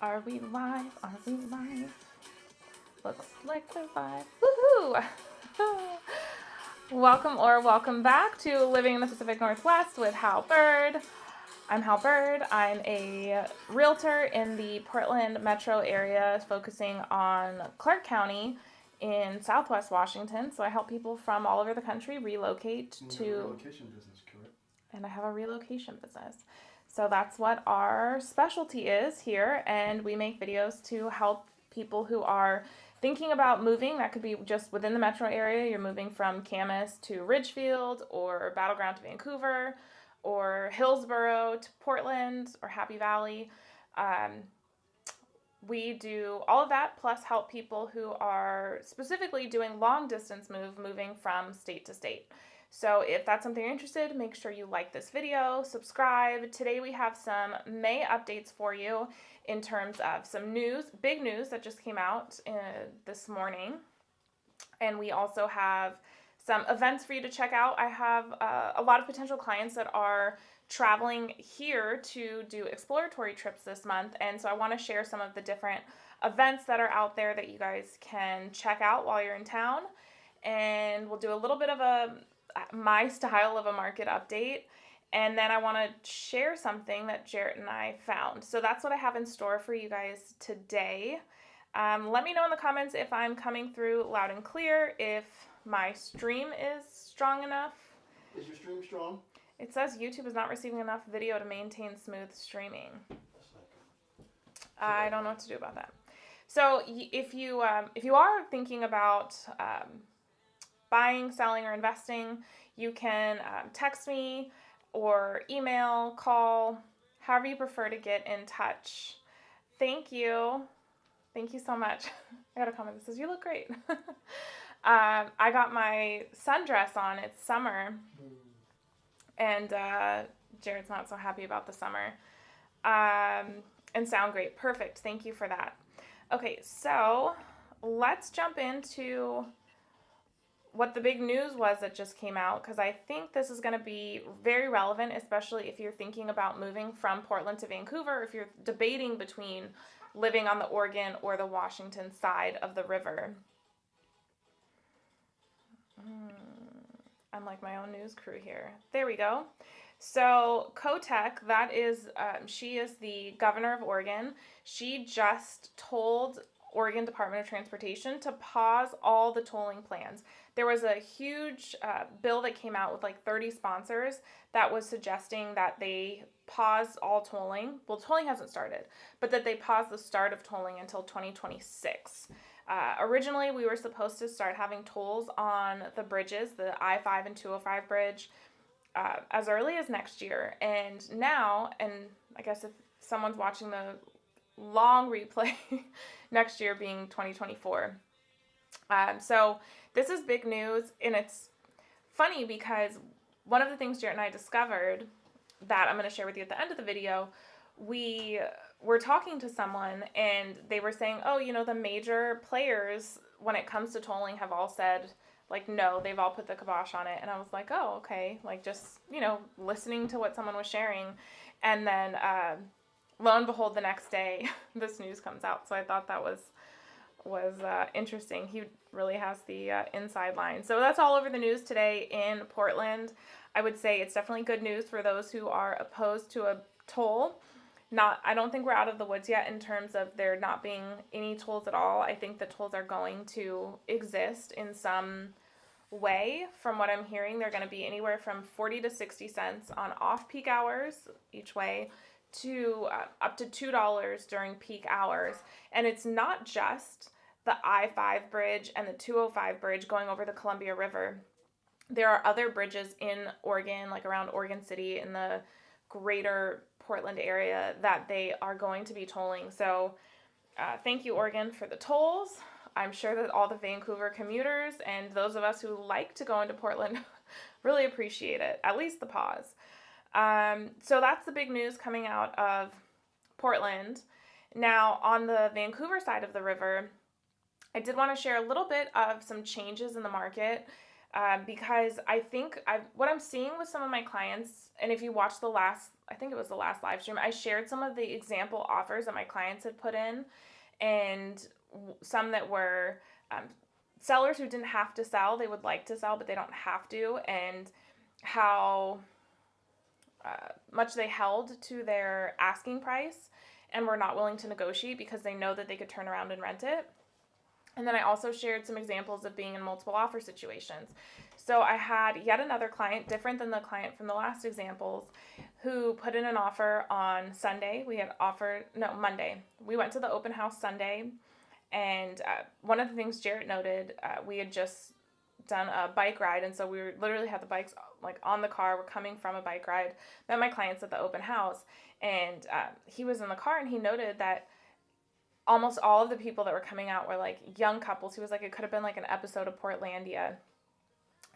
Are we live? Are we live? Looks like we're live. Woohoo! Welcome back to Living in the Pacific Northwest with Hal Byrd. I'm Hal Byrd. I'm a realtor in the Portland metro area, focusing on Clark County in Southwest Washington. So I help people from all over the country relocate to. Relocation business, correct? And I have a relocation business. So that's what our specialty is here, and we make videos to help people who are thinking about moving. That could be just within the metro area. You're moving from Camas to Ridgefield, or Battleground to Vancouver, or Hillsborough to Portland, or Happy Valley. We do all of that, plus help people who are specifically doing long distance moving from state to state. So if that's something you're interested in, make sure you like this video, subscribe. Today we have some May updates for you in terms of some news, big news that just came out this morning. And we also have some events for you to check out. I have a lot of potential clients that are traveling here to do exploratory trips this month. And so I want to share some of the different events that are out there that you guys can check out while you're in town. And we'll do a little bit of my style of a market update, and then I want to share something that Jarrett and I found. So that's what I have in store for you guys today. Let me know in the comments if I'm coming through loud and clear, if my stream is strong enough. Is your stream strong? It says YouTube is not receiving enough video to maintain smooth streaming. I don't know what to do about that. So if you are thinking about buying, selling, or investing, you can text me or email, call, however you prefer to get in touch. Thank you. Thank you so much. I got a comment that says, you look great. I got my sundress on. It's summer. And Jared's not so happy about the summer. And sound great. Perfect. Thank you for that. Okay, so let's jump into what the big news was that just came out, because I think this is going to be very relevant, especially if you're thinking about moving from Portland to Vancouver, if you're debating between living on the Oregon or the Washington side of the river. I'm like my own news crew here. There we go. So Kotek, that is, she is the governor of Oregon. She just told Oregon Department of Transportation to pause all the tolling plans. There was a huge bill that came out with like 30 sponsors that was suggesting that they pause all tolling. Well, tolling hasn't started, but that they pause the start of tolling until 2026. Originally, we were supposed to start having tolls on the bridges, the I-5 and 205 bridge, as early as next year. And now, and I guess if someone's watching the long replay, next year being 2024. So this is big news, and it's funny because one of the things Jarrett and I discovered that I'm going to share with you at the end of the video, we were talking to someone and they were saying, oh, you know, the major players when it comes to tolling have all said, like, no, they've all put the kibosh on it. And I was like, oh, okay, like just, you know, listening to what someone was sharing. And then lo and behold, the next day, this news comes out. So I thought that was interesting. He really has the inside line. So that's all over the news today in Portland. I would say it's definitely good news for those who are opposed to a toll. I don't think we're out of the woods yet in terms of there not being any tolls at all. I think the tolls are going to exist in some way. From what I'm hearing, they're going to be anywhere from 40 to 60 cents on off-peak hours each way, to up to $2 during peak hours. And it's not just the I-5 bridge and the 205 bridge going over the Columbia River. There are other bridges in Oregon, like around Oregon City in the greater Portland area, that they are going to be tolling. So thank you, Oregon, for the tolls. I'm sure that all the Vancouver commuters and those of us who like to go into Portland really appreciate it, at least the pause. So that's the big news coming out of Portland. Now, on the Vancouver side of the river, I did want to share a little bit of some changes in the market, because I think what I'm seeing with some of my clients, and if you watched the last I think it was the last live stream, I shared some of the example offers that my clients had put in, and some that were sellers who didn't have to sell. They would like to sell, but they don't have to, and how much they held to their asking price and were not willing to negotiate because they know that they could turn around and rent it. And then I also shared some examples of being in multiple offer situations. So I had yet another client, different than the client from the last examples, who put in an offer on Sunday. Monday. We went to the open house Sunday, and one of the things Jarrett noted, we had just done a bike ride, and so we literally had the bikes like on the car. We're coming from a bike ride, met my clients at the open house, and he was in the car, and he noted that almost all of the people that were coming out were like young couples. He was like, it could have been like an episode of Portlandia.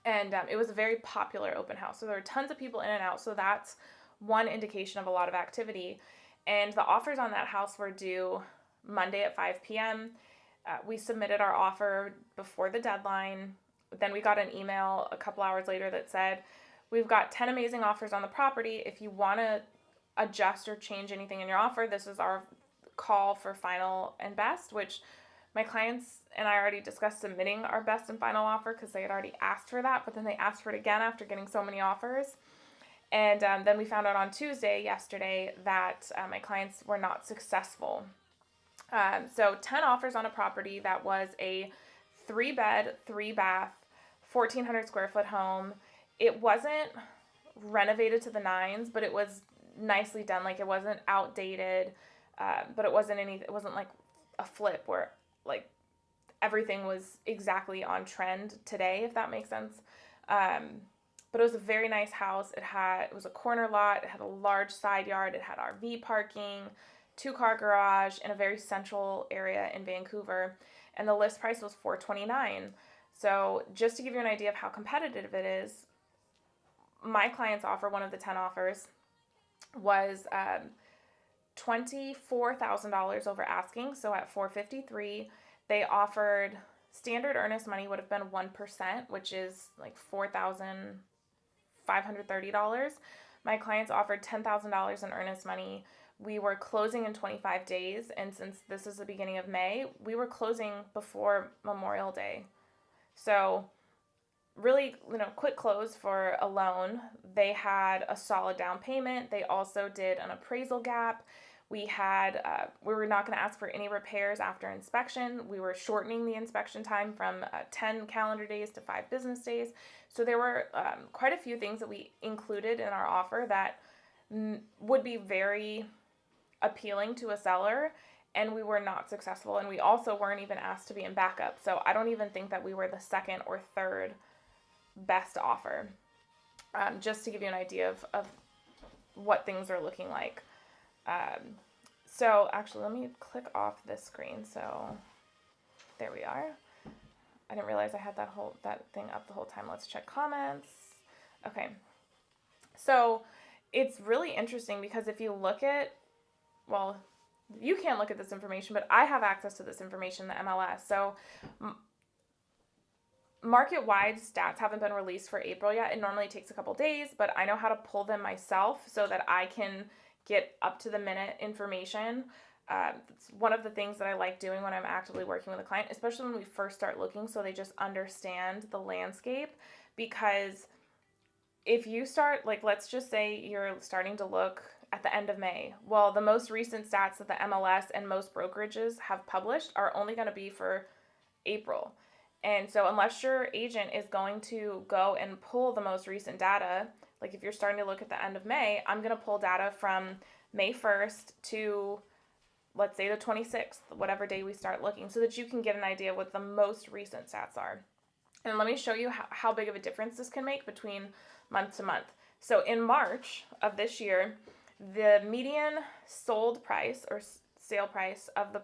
And it was a very popular open house. So there were tons of people in and out. So that's one indication of a lot of activity. And the offers on that house were due Monday at 5 p.m. We submitted our offer before the deadline. Then we got an email a couple hours later that said, we've got 10 amazing offers on the property. If you want to adjust or change anything in your offer, this is our call for final and best, which my clients and I already discussed submitting our best and final offer because they had already asked for that, but then they asked for it again after getting so many offers. And then we found out on Tuesday, yesterday, that my clients were not successful. So 10 offers on a property that was a 3-bed, 3-bath, 1,400 square foot home. It wasn't renovated to the nines, but it was nicely done. Like, it wasn't outdated. But it wasn't like a flip where like everything was exactly on trend today, if that makes sense. But it was a very nice house. It was a corner lot. It had a large side yard. It had RV parking, 2-car garage in a very central area in Vancouver. And the list price was $429. So just to give you an idea of how competitive it is, my client's offer, one of the 10 offers, was $24,000 over asking. So at $453,000, they offered standard earnest money would have been 1%, which is like $4,530. My clients offered $10,000 in earnest money. We were closing in 25 days, and since this is the beginning of May, we were closing before Memorial Day. So really, quick close for a loan. They had a solid down payment. They also did an appraisal gap. We were not going to ask for any repairs after inspection. We were shortening the inspection time from 10 calendar days to 5 business days. So there were quite a few things that we included in our offer that would be very appealing to a seller, and we were not successful. And we also weren't even asked to be in backup. So I don't even think that we were the second or third best offer, just to give you an idea of what things are looking like. So actually, let me click off this screen. So there we are. I didn't realize I had that thing up the whole time. Let's check comments. Okay. So it's really interesting because if you look at, well, you can't look at this information, but I have access to this information, the MLS. So market-wide stats haven't been released for April yet. It normally takes a couple days, but I know how to pull them myself so that I can get up-to-the-minute information. It's one of the things that I like doing when I'm actively working with a client, especially when we first start looking, so they just understand the landscape. Because if you start, like, let's just say you're starting to look at the end of May. Well, the most recent stats that the MLS and most brokerages have published are only going to be for April. And so unless your agent is going to go and pull the most recent data, like if you're starting to look at the end of May, I'm going to pull data from May 1st to, let's say, the 26th, whatever day we start looking, so that you can get an idea what the most recent stats are. And let me show you how big of a difference this can make between month to month. So in March of this year, the median sold price or sale price of the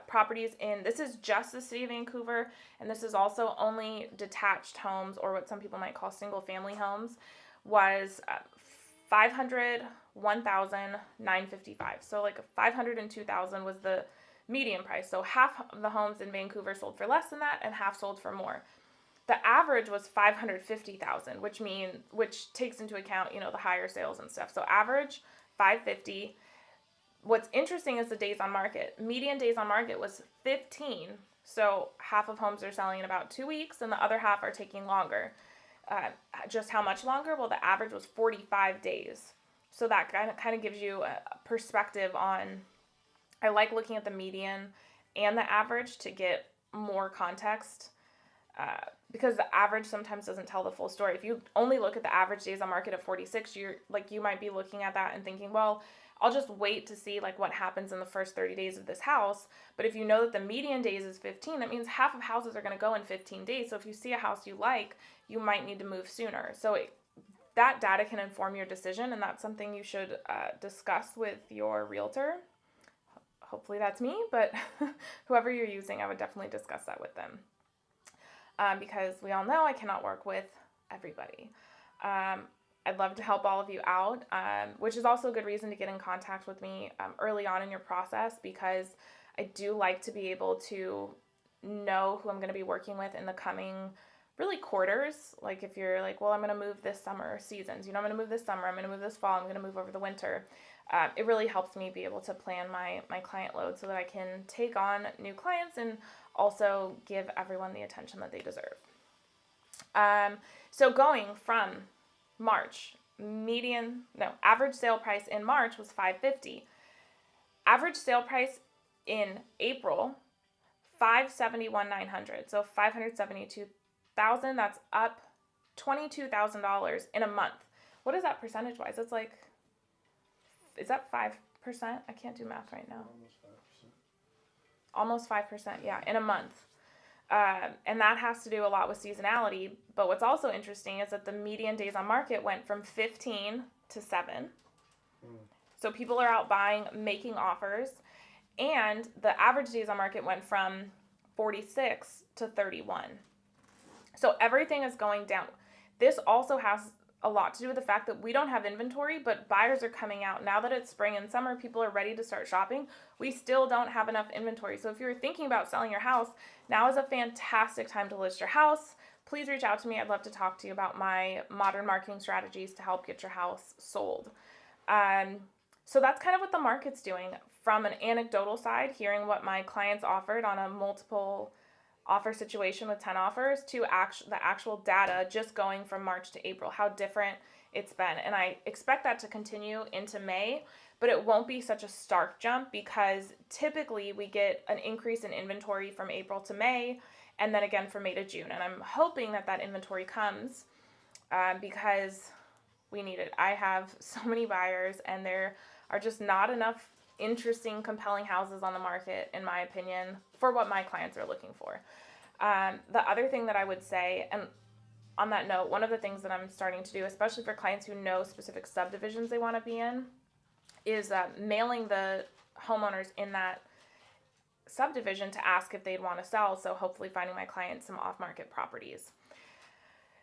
properties this is just the city of Vancouver, and this is also only detached homes, or what some people might call single family homes, was $501,955. So like $502,000 was the median price. So half of the homes in Vancouver sold for less than that, and half sold for more. The average was $550,000, which takes into account, the higher sales and stuff. So average 550. What's interesting is the days on market. Median days on market was 15. So half of homes are selling in about 2 weeks and the other half are taking longer. Just how much longer? Well, the average was 45 days. So that kind of gives you a perspective on, I like looking at the median and the average to get more context, because the average sometimes doesn't tell the full story. If you only look at the average days on market of 46, you might be looking at that and thinking, well, I'll just wait to see like what happens in the first 30 days of this house. But if you know that the median days is 15, that means half of houses are going to go in 15 days. So if you see a house you like, you might need to move sooner. So that data can inform your decision, and that's something you should discuss with your realtor. Hopefully that's me, but whoever you're using, I would definitely discuss that with them. Because we all know I cannot work with everybody. I'd love to help all of you out, which is also a good reason to get in contact with me early on in your process, because I do like to be able to know who I'm going to be working with in the coming really quarters. Like if you're like, well, I'm going to move this summer, seasons, I'm going to move this summer, I'm going to move this fall, I'm going to move over the winter. It really helps me be able to plan my client load so that I can take on new clients and also give everyone the attention that they deserve. So going from March, average sale price in March was $550. Average sale price in April, $571,900. So $572,000. That's up $22,000 in a month. What is that percentage wise? It's like, is that 5%? I can't do math right now. Almost 5%, yeah, in a month. And that has to do a lot with seasonality. But what's also interesting is that the median days on market went from 15 to 7. So people are out buying, making offers. And the average days on market went from 46 to 31. So everything is going down. This also has a lot to do with the fact that we don't have inventory, but buyers are coming out. Now that it's spring and summer, people are ready to start shopping. We still don't have enough inventory. So if you're thinking about selling your house, now is a fantastic time to list your house. Please reach out to me. I'd love to talk to you about my modern marketing strategies to help get your house sold. So that's kind of what the market's doing. From an anecdotal side, hearing what my clients offered on a multiple offer situation with 10 offers, to the actual data just going from March to April, how different it's been. And I expect that to continue into May, but it won't be such a stark jump, because typically we get an increase in inventory from April to May, and then again from May to June. And I'm hoping that inventory comes because we need it. I have so many buyers, and there are just not enough interesting, compelling houses on the market, in my opinion, for what my clients are looking for. The other thing that I would say, and on that note, one of the things that I'm starting to do, especially for clients who know specific subdivisions they want to be in, is mailing the homeowners in that subdivision to ask if they'd want to sell. So hopefully finding my clients some off-market properties.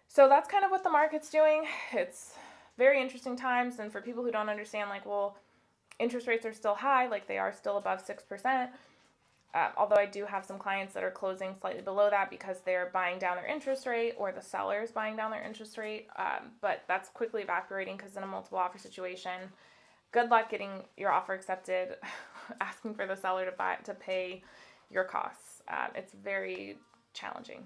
So that's kind of what the market's doing. It's very interesting times. And for people who don't understand, like, well, interest rates are still high, like they are still above 6%. Although I do have some clients that are closing slightly below that because they're buying down their interest rate, or the seller's buying down their interest rate. But that's quickly evaporating, because in a multiple offer situation, good luck getting your offer accepted, asking for the seller to pay your costs. It's very challenging.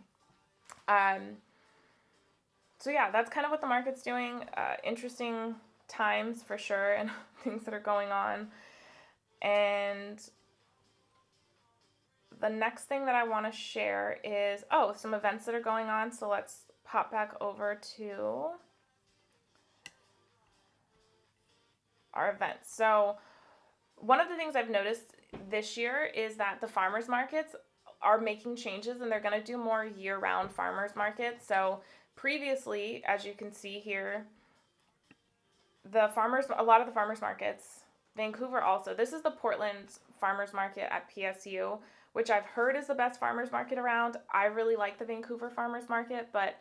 So yeah, that's kind of what the market's doing. Interesting times for sure, and things that are going on. And the next thing that I want to share is, some events that are going on. So let's pop back over to our events. So one of the things I've noticed this year is that the farmers markets are making changes, and they're going to do more year-round farmers markets. So previously, as you can see here, a lot of the farmers markets, Vancouver also, this is the Portland farmers market at PSU, which I've heard is the best farmers market around. I really like the Vancouver farmers market, but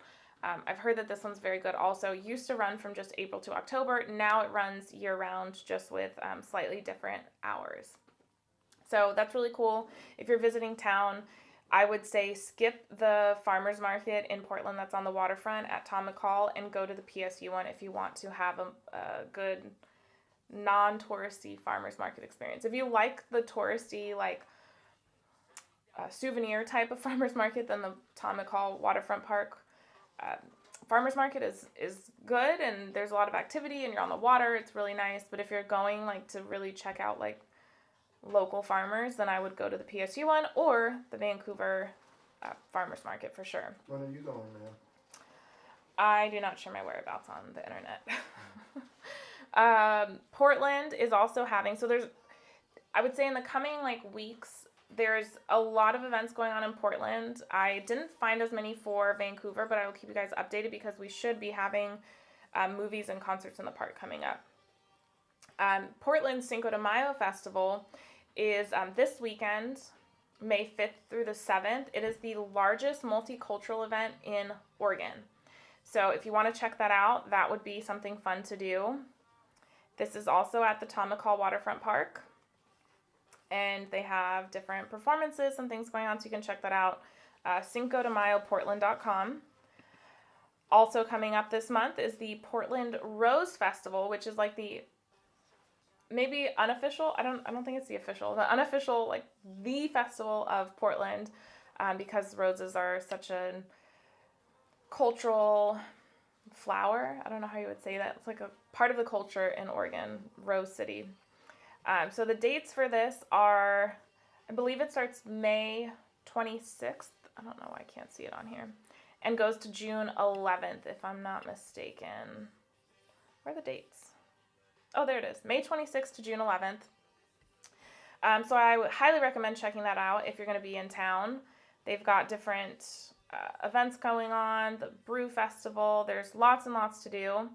I've heard that this one's very good also. Used to run from just April to October. Now it runs year-round, just with slightly different hours. So that's really cool. If you're visiting town, I would say skip the farmers market in Portland that's on the waterfront at Tom McCall, and go to the PSU one if you want to have a good non-touristy farmers market experience. If you like the touristy, like souvenir type of farmers market, then the Atomic Hall Waterfront Park farmers market is good, and there's a lot of activity, and you're on the water. It's really nice. But if you're going like to really check out like local farmers, then I would go to the PSU one or the Vancouver farmers market for sure. When are you going, man? I do not share my whereabouts on the internet. Portland is also having, so there's, I would say in the coming like weeks, there's a lot of events going on in Portland. I didn't find as many for Vancouver, but I will keep you guys updated because we should be having movies and concerts in the park coming up. Portland's Cinco de Mayo Festival is this weekend, May 5th through the 7th. It is the largest multicultural event in Oregon. So if you want to check that out, that would be something fun to do. This is also at the Atomic Hall Waterfront Park. And they have different performances and things going on, so you can check that out. CincoDeMayoPortland.com. Also coming up this month is the Portland Rose Festival, which is like the maybe unofficial. I don't think it's the official. The unofficial, like the festival of Portland, because roses are such a cultural flower. I don't know how you would say that. It's like a part of the culture in Oregon, Rose City. So the dates for this are, I believe it starts May 26th. I don't know why I can't see it on here. And goes to June 11th, if I'm not mistaken. Where are the dates? Oh, there it is. May 26th to June 11th. So I would highly recommend checking that out if you're going to be in town. They've got different events going on, the Brew Festival. There's lots and lots to do,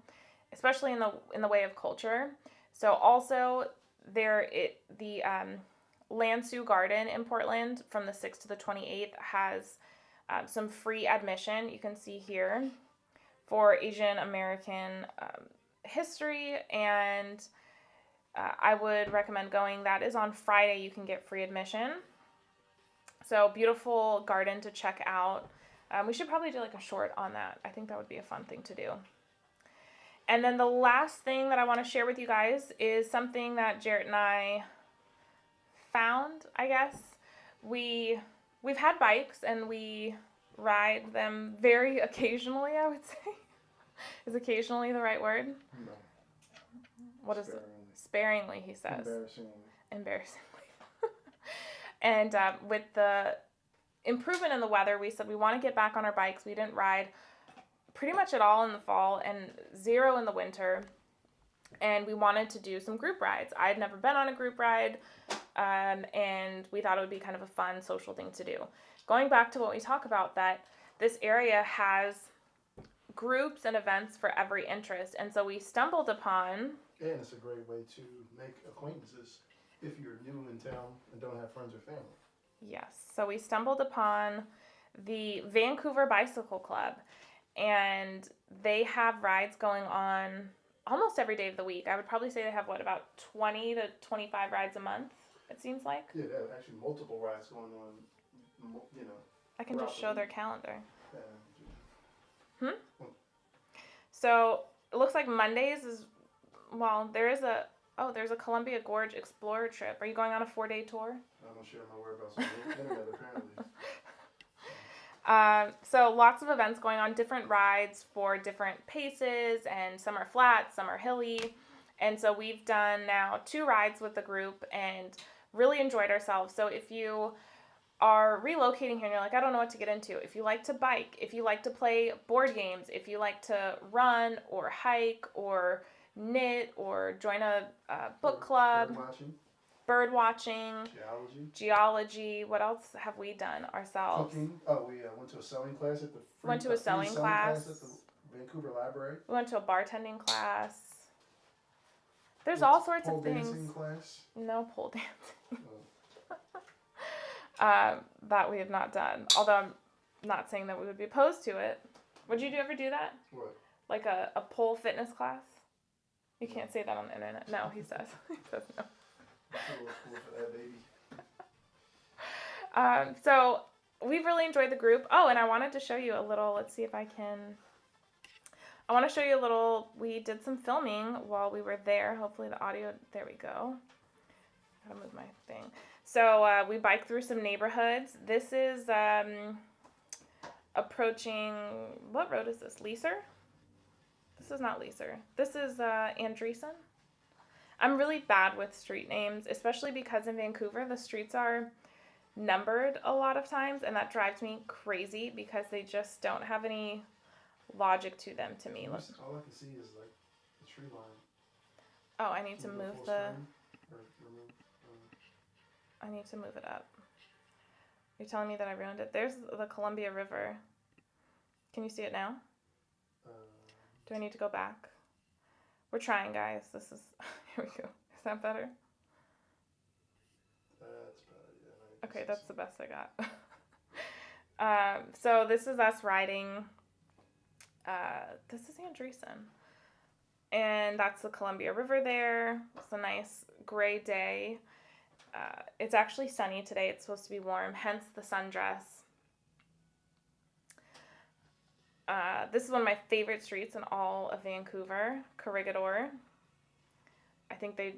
especially in the way of culture. So also the Lansu Garden in Portland from the 6th to the 28th has some free admission, you can see here, for Asian American history, and I would recommend going. That is on Friday. You can get free admission. So beautiful garden to check out. We should probably do like a short on that. I think that would be a fun thing to do. And then the last thing that I want to share with you guys is something that Jarrett and I found, I guess. We've had bikes and we ride them very occasionally, I would say. Is occasionally the right word? No. What is it? Sparingly, he says. Embarrassingly. And with the improvement in the weather, we said we want to get back on our bikes. We didn't ride pretty much at all in the fall and zero in the winter. And we wanted to do some group rides. I had never been on a group ride, and we thought it would be kind of a fun social thing to do. Going back to what we talk about, that this area has groups and events for every interest. And so we stumbled upon... And it's a great way to make acquaintances if you're new in town and don't have friends or family. Yes. So we stumbled upon the Vancouver Bicycle Club, and they have rides going on almost every day of the week. I would probably say they have, about 20 to 25 rides a month, it seems like. Yeah, they have actually multiple rides going on, I can just show their calendar. Yeah. So it looks like Mondays is, there's a Columbia Gorge Explorer trip. Are you going on a 4-day tour? I'm not sure my whereabouts on the internet, apparently. So lots of events going on, different rides for different paces, and some are flat, some are hilly. And so we've done now 2 rides with the group and really enjoyed ourselves. So if you are relocating here and you're like, I don't know what to get into. If you like to bike, if you like to play board games, if you like to run or hike or knit or join a book club, bird watching, geology. What else have we done ourselves? Cooking. Oh, we went to a sewing class at the sewing class at the Vancouver Library. We went to a bartending class. There's all sorts of things. Pole dancing class? No pole dancing. Oh. That we have not done. Although I'm not saying that we would be opposed to it. Would you ever do that? What? Like a pole fitness class? You can't say that on the internet. No, he says. He says no. Cool for that, baby. So we've really enjoyed the group. Oh, and I wanted to show you a little. Let's see if I can. I want to show you a little, we did some filming while we were there. Hopefully the audio, there we go. Gotta move my thing. So we biked through some neighborhoods. This is approaching, what road is this? Leaser? This is not Leaser. This is Andreessen. I'm really bad with street names, especially because in Vancouver the streets are numbered a lot of times, and that drives me crazy because they just don't have any logic to them to me. All I can see is like the tree line. Oh, I need to move the. Remove, I need to move it up. You're telling me that I ruined it. There's the Columbia River. Can you see it now? Do I need to go back? We're trying, guys. This is. Here we go. Is that better? That's better, yeah. Okay, that's the best I got. So this is us riding. This is Andreessen. And that's the Columbia River there. It's a nice gray day. It's actually sunny today. It's supposed to be warm, hence the sundress. This is one of my favorite streets in all of Vancouver, Corregidor. I think they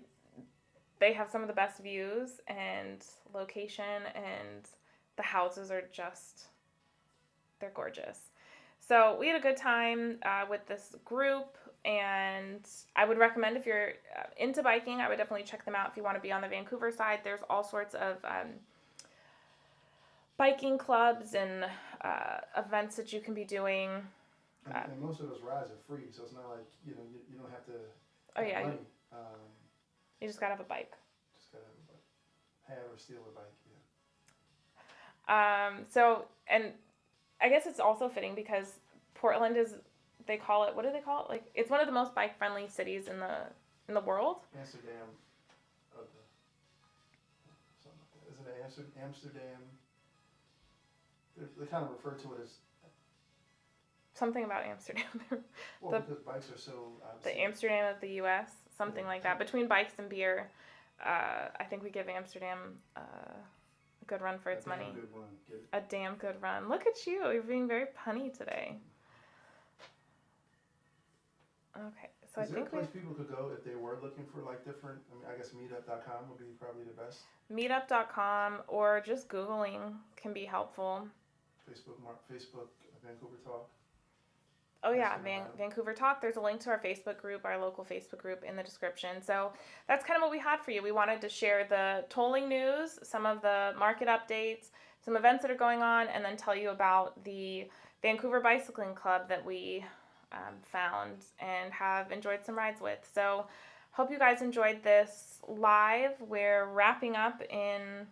have some of the best views and location, and the houses are just, they're gorgeous. So we had a good time with this group, and I would recommend if you're into biking, I would definitely check them out if you want to be on the Vancouver side. There's all sorts of biking clubs and events that you can be doing. And most of those rides are free, so it's not like, you don't have to Oh yeah, money. you just gotta have a bike. Just gotta have a bike. Have or steal a bike, yeah. So, and I guess it's also fitting because Portland is, they call it, what do they call it? Like, it's one of the most bike friendly cities in the world. Amsterdam. Something like that. Isn't it Amsterdam? They kind of refer to it as. Something about Amsterdam. Well, because bikes are so. The Amsterdam of the U.S., something like that. Between bikes and beer, I think we give Amsterdam a good run for its money. Good run. Good. A damn good run. Look at you. You're being very punny today. Okay, so Is I there a think place people could go if they were looking for like different? I mean, I guess meetup.com would be probably the best. Meetup.com or just Googling can be helpful. Facebook, Vancouver Talk. Oh yeah, Vancouver Talk. There's a link to our Facebook group, our local Facebook group, in the description. So that's kind of what we had for you. We wanted to share the tolling news, some of the market updates, some events that are going on, and then tell you about the Vancouver Bicycling Club that we found and have enjoyed some rides with. So hope you guys enjoyed this live. We're wrapping up in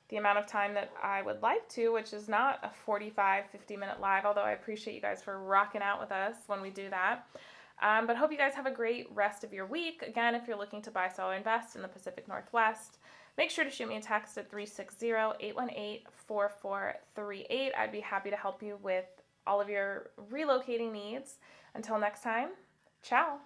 the amount of time that I would like to, which is not a 45, 50-minute live, although I appreciate you guys for rocking out with us when we do that. But hope you guys have a great rest of your week. Again, if you're looking to buy, sell, or invest in the Pacific Northwest, make sure to shoot me a text at 360-818-4438. I'd be happy to help you with all of your relocating needs. Until next time, ciao.